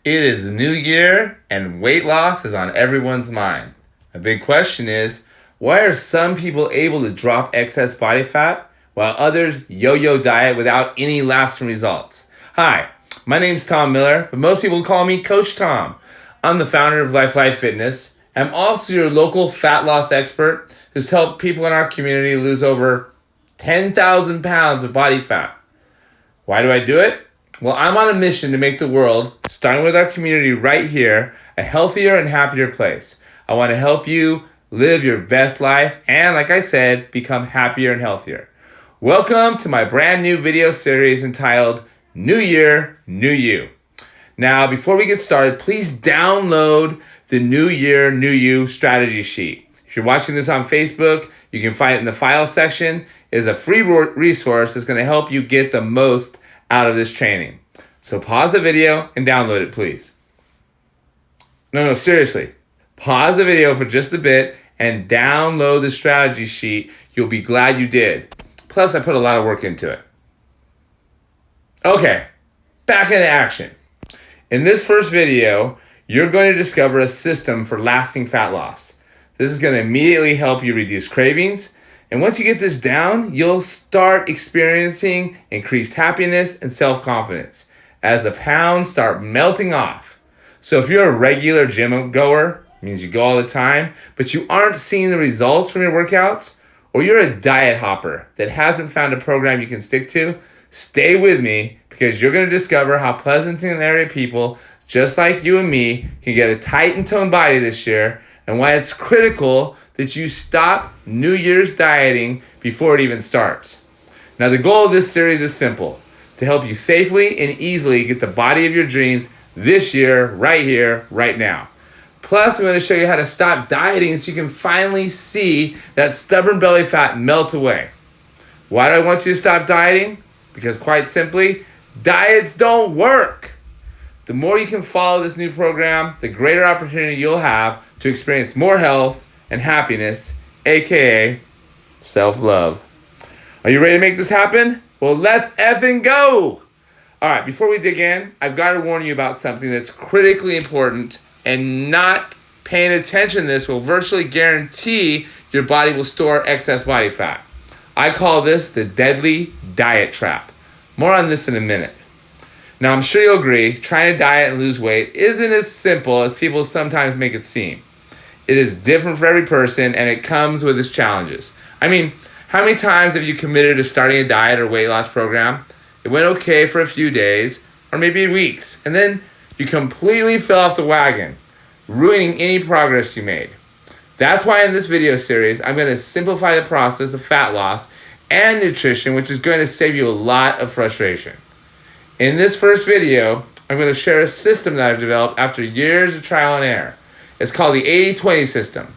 It is the new year and weight loss is on everyone's mind. A big question is, why are some people able to drop excess body fat while others yo-yo diet without any lasting results? Hi, my name's Tom Miller, but most people call me Coach Tom. I'm the founder of Life Fitness. I'm also your local fat loss expert who's helped people in our community lose over 10,000 pounds of body fat. Why do I do it? Well, I'm on a mission to make the world, starting with our community right here, a healthier and happier place. I want to help you live your best life and, like I said, become happier and healthier. Welcome to my brand new video series entitled New Year, New You. Now, before we get started, please download the New Year, New You strategy sheet. If you're watching this on Facebook, you can find it in the file section. It is a free resource that's going to help you get the most out of this training. So pause the video and download it, please. No, seriously. Pause the video for just a bit and download the strategy sheet. You'll be glad you did. Plus, I put a lot of work into it. Okay, back into action. In this first video, you're going to discover a system for lasting fat loss. This is going to immediately help you reduce cravings. And once you get this down, you'll start experiencing increased happiness and self-confidence as the pounds start melting off. So if you're a regular gym goer, means you go all the time, but you aren't seeing the results from your workouts, or you're a diet hopper that hasn't found a program you can stick to, stay with me because you're going to discover how pleasant and area people just like you and me can get a tight and toned body this year, and why it's critical that you stop New Year's dieting before it even starts. Now, the goal of this series is simple: to help you safely and easily get the body of your dreams this year, right here, right now. Plus, I'm going to show you how to stop dieting so you can finally see that stubborn belly fat melt away. Why do I want you to stop dieting? Because quite simply, diets don't work. The more you can follow this new program, the greater opportunity you'll have to experience more health and happiness, aka self-love. Are you ready to make this happen? Well, let's effing go! Alright, before we dig in, I've got to warn you about something that's critically important, and not paying attention to this will virtually guarantee your body will store excess body fat. I call this the deadly diet trap. More on this in a minute. Now, I'm sure you'll agree, trying to diet and lose weight isn't as simple as people sometimes make it seem. It is different for every person, and it comes with its challenges. I mean, how many times have you committed to starting a diet or weight loss program? It went okay for a few days, or maybe weeks, and then you completely fell off the wagon, ruining any progress you made. That's why in this video series, I'm going to simplify the process of fat loss and nutrition, which is going to save you a lot of frustration. In this first video, I'm going to share a system that I've developed after years of trial and error. It's called the 80-20 system.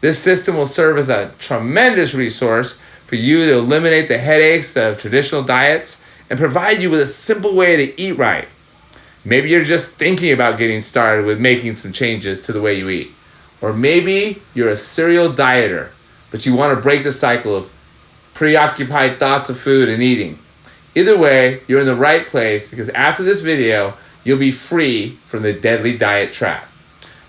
This system will serve as a tremendous resource for you to eliminate the headaches of traditional diets and provide you with a simple way to eat right. Maybe you're just thinking about getting started with making some changes to the way you eat. Or maybe you're a serial dieter, but you want to break the cycle of preoccupied thoughts of food and eating. Either way, you're in the right place because after this video, you'll be free from the deadly diet trap.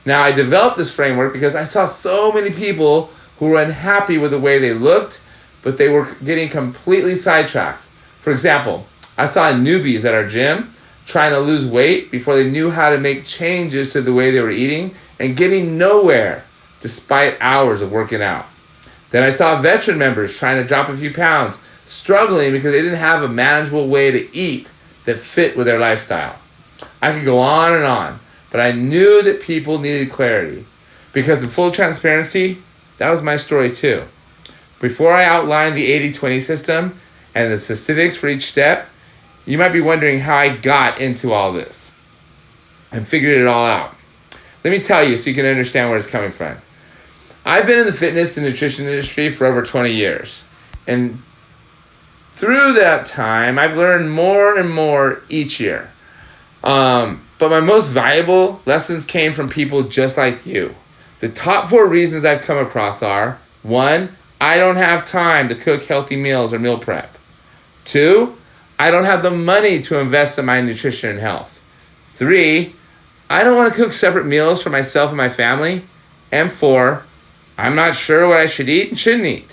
Now, I developed this framework because I saw so many people who were unhappy with the way they looked, but they were getting completely sidetracked. For example, I saw newbies at our gym trying to lose weight before they knew how to make changes to the way they were eating and getting nowhere despite hours of working out. Then I saw veteran members trying to drop a few pounds, struggling because they didn't have a manageable way to eat that fit with their lifestyle. I could go on, but I knew that people needed clarity. Because in full transparency, that was my story too. Before I outline the 80-20 system and the specifics for each step, you might be wondering how I got into all this and figured it all out. Let me tell you so you can understand where it's coming from. I've been in the fitness and nutrition industry for over 20 years. And through that time, I've learned more and more each year. But my most valuable lessons came from people just like you. The top 4 reasons I've come across are: 1, I don't have time to cook healthy meals or meal prep. 2, I don't have the money to invest in my nutrition and health. 3, I don't want to cook separate meals for myself and my family. And 4, I'm not sure what I should eat and shouldn't eat.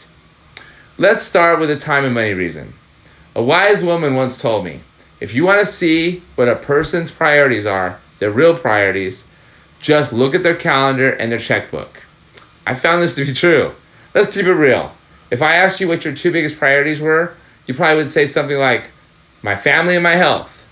Let's start with the time and money reason. A wise woman once told me, if you want to see what a person's priorities are, their real priorities, just look at their calendar and their checkbook. I found this to be true. Let's keep it real. If I asked you what your 2 biggest priorities were, you probably would say something like, my family and my health.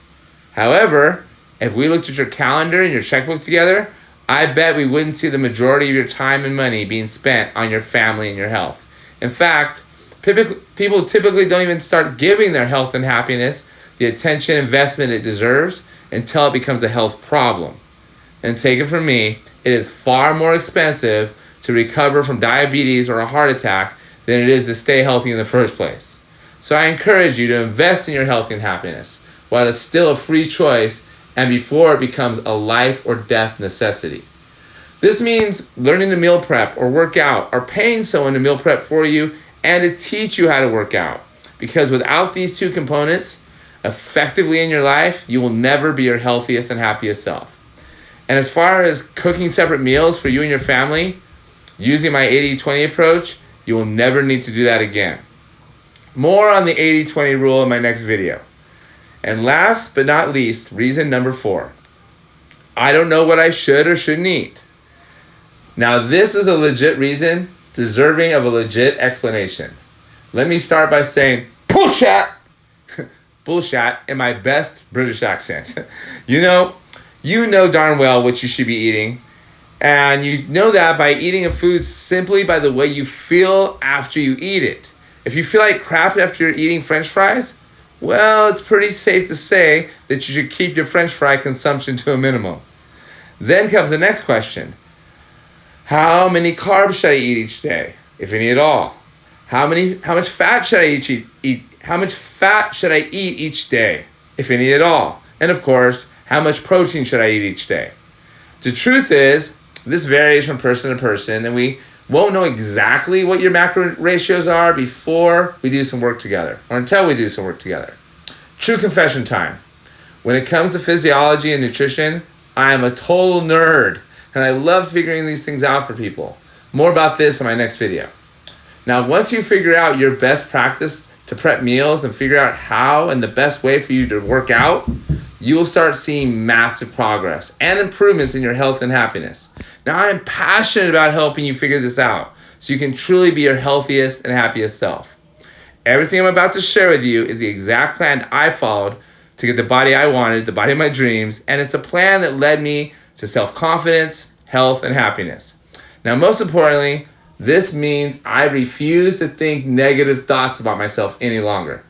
However, if we looked at your calendar and your checkbook together, I bet we wouldn't see the majority of your time and money being spent on your family and your health. In fact, people typically don't even start giving their health and happiness the attention investment it deserves until it becomes a health problem. And take it from me, it is far more expensive to recover from diabetes or a heart attack than it is to stay healthy in the first place. So I encourage you to invest in your health and happiness while it's still a free choice and before it becomes a life or death necessity. This means learning to meal prep or work out, or paying someone to meal prep for you and to teach you how to work out. Because without these 2 components effectively in your life, you will never be your healthiest and happiest self. And as far as cooking separate meals for you and your family, using my 80-20 approach, you will never need to do that again. More on the 80-20 rule in my next video. And last but not least, reason number 4. I don't know what I should or shouldn't eat. Now this is a legit reason, deserving of a legit explanation. Let me start by saying, bullshit! Bullshit in my best British accent. You know darn well what you should be eating. And you know that by eating a food simply by the way you feel after you eat it. If you feel like crap after you're eating French fries, well, it's pretty safe to say that you should keep your French fry consumption to a minimum. Then comes the next question. How many carbs should I eat each day, if any at all? How much fat should I eat? How much fat should I eat each day, if any at all? And of course, how much protein should I eat each day? The truth is, this varies from person to person, and we won't know exactly what your macro ratios are before we do some work together, or until we do some work together. True confession time. When it comes to physiology and nutrition, I am a total nerd, and I love figuring these things out for people. More about this in my next video. Now, once you figure out your best practice to prep meals and figure out how and the best way for you to work out, you will start seeing massive progress and improvements in your health and happiness. Now, I am passionate about helping you figure this out so you can truly be your healthiest and happiest self. Everything I'm about to share with you is the exact plan I followed to get the body I wanted, the body of my dreams, and it's a plan that led me to self-confidence, health, and happiness. Now, most importantly, this means I refuse to think negative thoughts about myself any longer.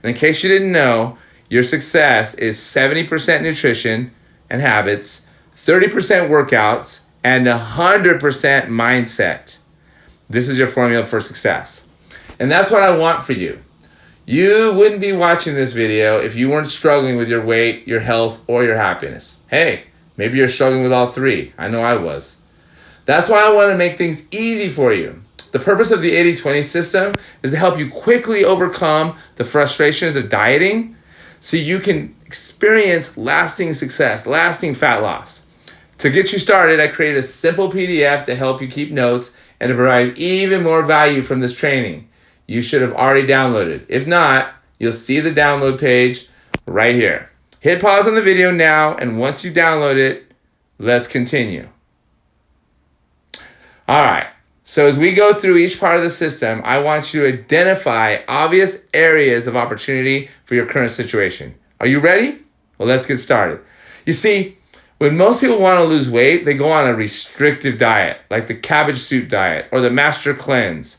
And in case you didn't know, your success is 70% nutrition and habits, 30% workouts, and 100% mindset. This is your formula for success. And that's what I want for you. You wouldn't be watching this video if you weren't struggling with your weight, your health, or your happiness. Hey, maybe you're struggling with all 3. I know I was. That's why I want to make things easy for you. The purpose of the 80-20 system is to help you quickly overcome the frustrations of dieting so you can experience lasting success, lasting fat loss. To get you started, I created a simple PDF to help you keep notes and to provide even more value from this training. You should have already downloaded. If not, you'll see the download page right here. Hit pause on the video now, and once you download it, let's continue. All right, so as we go through each part of the system, I want you to identify obvious areas of opportunity for your current situation. Are you ready? Well, let's get started. You see, when most people want to lose weight, they go on a restrictive diet, like the cabbage soup diet or the master cleanse.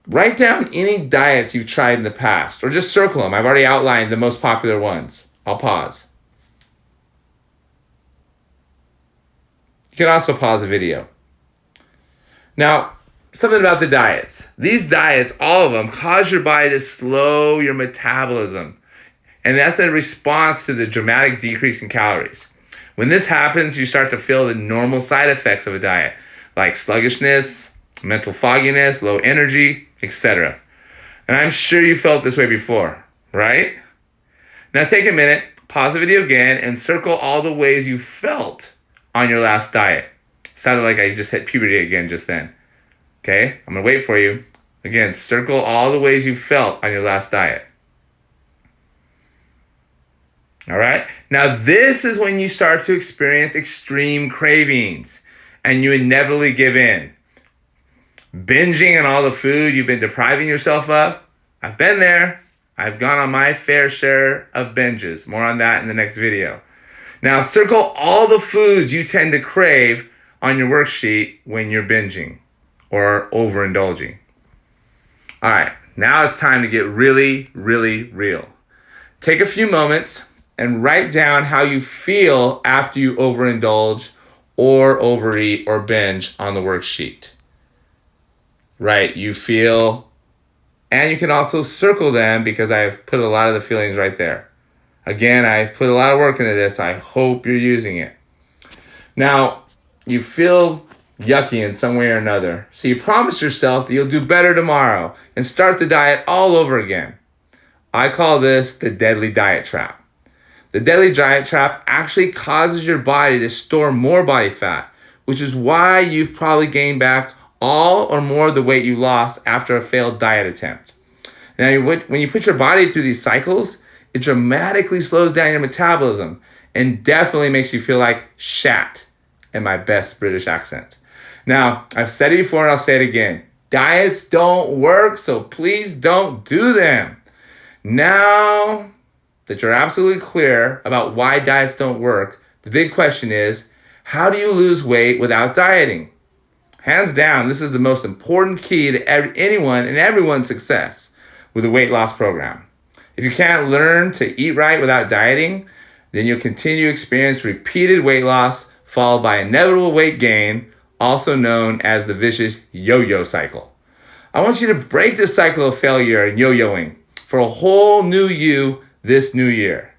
Write down any diets you've tried in the past, or just circle them. I've already outlined the most popular ones. I'll pause. You can also pause the video. Now, something about the diets. These diets, all of them, cause your body to slow your metabolism. And that's in response to the dramatic decrease in calories. When this happens, you start to feel the normal side effects of a diet, like sluggishness, mental fogginess, low energy, etc. And I'm sure you felt this way before, right? Now take a minute, pause the video again and circle all the ways you felt on your last diet. Sounded like I just hit puberty again just then. Okay, I'm gonna wait for you. Again, circle all the ways you felt on your last diet. All right, now this is when you start to experience extreme cravings and you inevitably give in. Binging on all the food you've been depriving yourself of. I've been there. I've gone on my fair share of binges. More on that in the next video. Now circle all the foods you tend to crave on your worksheet when you're binging or overindulging. All right, now it's time to get really, really real. Take a few moments and write down how you feel after you overindulge or overeat or binge on the worksheet. Right, you feel, and you can also circle them because I've put a lot of the feelings right there. Again, I've put a lot of work into this. I hope you're using it. Now, you feel yucky in some way or another. So you promise yourself that you'll do better tomorrow and start the diet all over again. I call this the deadly diet trap. The deadly diet trap actually causes your body to store more body fat, which is why you've probably gained back all or more of the weight you lost after a failed diet attempt. Now, when you put your body through these cycles, it dramatically slows down your metabolism and definitely makes you feel like shat in my best British accent. Now, I've said it before and I'll say it again. Diets don't work, so please don't do them. Now that you're absolutely clear about why diets don't work, the big question is, how do you lose weight without dieting? Hands down, this is the most important key to anyone and everyone's success with a weight loss program. If you can't learn to eat right without dieting, then you'll continue to experience repeated weight loss followed by inevitable weight gain, also known as the vicious yo-yo cycle. I want you to break this cycle of failure and yo-yoing for a whole new you this new year.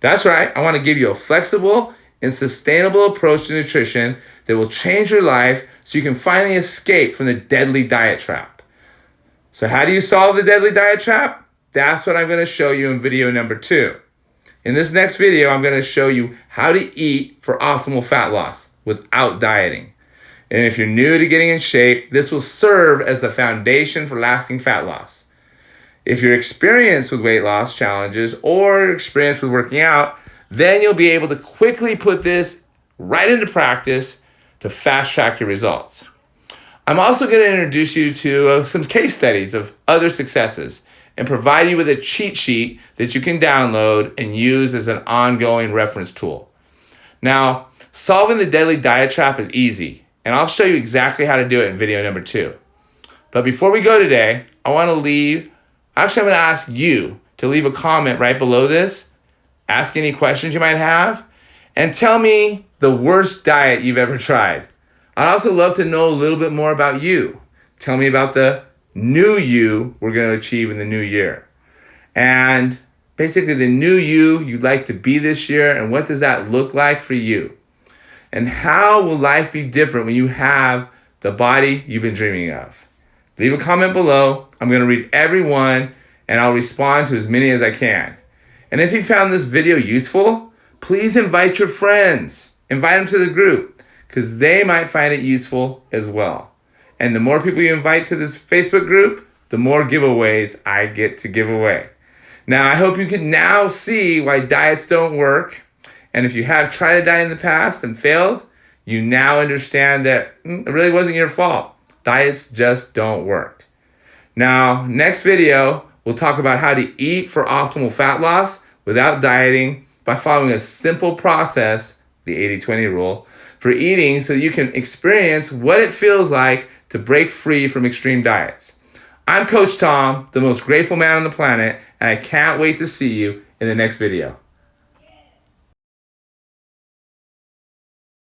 That's right, I want to give you a flexible and sustainable approach to nutrition that will change your life so you can finally escape from the deadly diet trap. So how do you solve the deadly diet trap? That's what I'm going to show you in video number 2. In this next video, I'm going to show you how to eat for optimal fat loss without dieting. And if you're new to getting in shape, this will serve as the foundation for lasting fat loss. If you're experienced with weight loss challenges or experienced with working out, then you'll be able to quickly put this right into practice to fast track your results. I'm also going to introduce you to some case studies of other successes and provide you with a cheat sheet that you can download and use as an ongoing reference tool. Now, solving the deadly diet trap is easy, and I'll show you exactly how to do it in video number 2. But before we go today, I'm going to ask you to leave a comment right below this. Ask any questions you might have, and tell me the worst diet you've ever tried. I'd also love to know a little bit more about you. Tell me about the new you we're going to achieve in the new year. And basically the new you you'd like to be this year, and what does that look like for you? And how will life be different when you have the body you've been dreaming of? Leave a comment below. I'm going to read every one, and I'll respond to as many as I can. And if you found this video useful, please invite your friends. Invite them to the group because they might find it useful as well. And the more people you invite to this Facebook group, the more giveaways I get to give away. Now, I hope you can now see why diets don't work. And if you have tried a diet in the past and failed, you now understand that it really wasn't your fault. Diets just don't work. Now, next video, we'll talk about how to eat for optimal fat loss without dieting by following a simple process, the 80-20 rule, for eating so you can experience what it feels like to break free from extreme diets. I'm Coach Tom, the most grateful man on the planet, and I can't wait to see you in the next video.